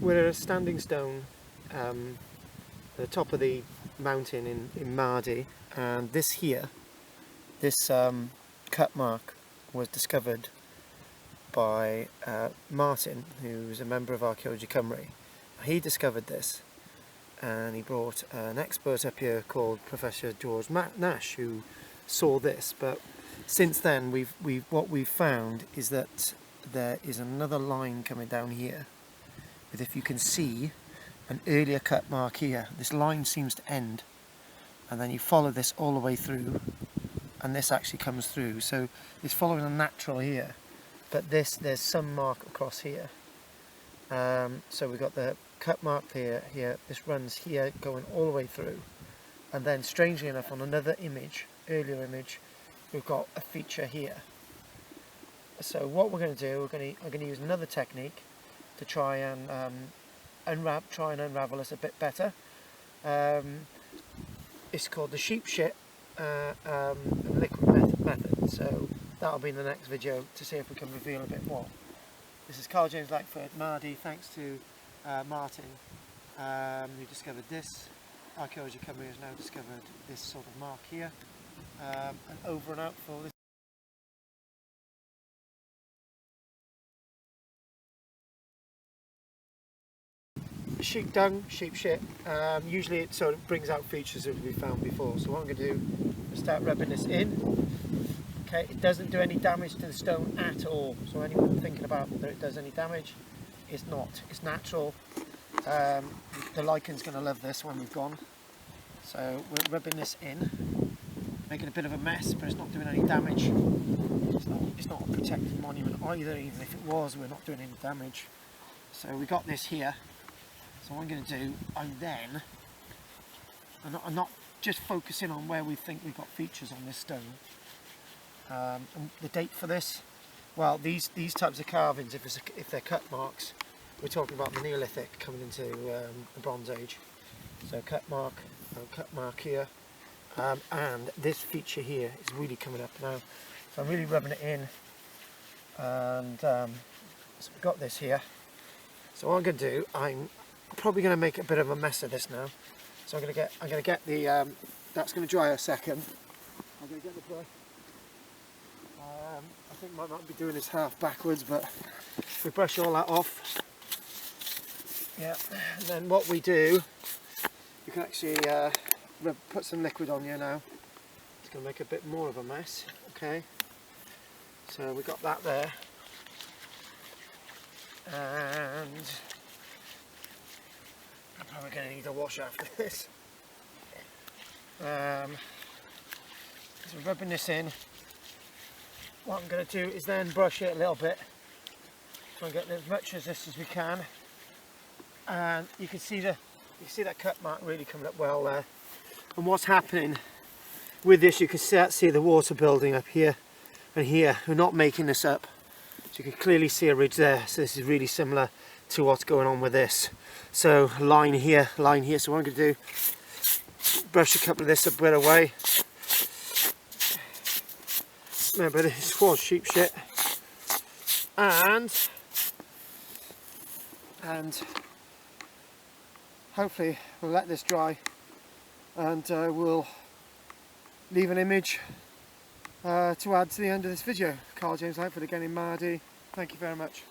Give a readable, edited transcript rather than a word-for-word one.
we're at a standing stone at the top of the mountain in Maerdy, and this here, this cut mark was discovered by Martin, who's a member of Archaeology Cymru. He discovered this, and he brought an expert up here called Professor George Nash, who saw this. But since then, what we've found is that there is another line coming down here, with, if you can see, an earlier cut mark here. This line seems to end, and then you follow this all the way through, and this actually comes through. So it's following a natural here, but there's some mark across here. So we've got the cut mark here, this runs here, going all the way through, and then strangely enough on another image, earlier image, we've got a feature here. So what we're going to do, I'm going to use another technique to try and unravel this a bit better. It's called the sheep shit liquid method. So that'll be in the next video to see if we can reveal a bit more. This is Karl-James Langford, Maerdy, thanks to Martin, who discovered this. Archaeology Cymru has now discovered this sort of mark here. And over and out for this. Sheep dung, sheep shit, usually it sort of brings out features that we found before. So what I'm going to do is start rubbing this in. Okay, it doesn't do any damage to the stone at all. So anyone thinking about that it does any damage, it's not. It's natural. The lichen's going to love this when we've gone. So we're rubbing this in, making a bit of a mess, but it's not doing any damage. It's not a protected monument either. Even if it was, we're not doing any damage. So we got this here. So what I'm going to do, I'm not just focusing on where we think we've got features on this stone. And the date for this, well, these types of carvings, if they're cut marks, we're talking about the Neolithic coming into the Bronze Age. So cut mark here, and this feature here is really coming up now. So I'm really rubbing it in, and so we've got this here. So what I'm going to do, I'm probably going to make a bit of a mess of this now. So I'm going to get the that's going to dry a second. I'm going to get the brush. I think I might be doing this half backwards, but we brush all that off. Yeah, and then what we do, you can actually put some liquid on here now. It's going to make a bit more of a mess. Okay, so we got that there, and I'm probably going to need a wash after this. So rubbing this in. What I'm going to do is then brush it a little bit, try and get as much of this as we can, and you can see that cut mark really coming up well there. And what's happening with this, you can see the water building up here and here. We're not making this up, so you can clearly see a ridge there. So this is really similar to what's going on with this. So line here, line here. So what I'm going to do, brush a couple of this a bit away. Remember, this was sheep shit, and hopefully we'll let this dry, and we'll leave an image to add to the end of this video. Karl-James Langford again in Maerdy. Thank you very much.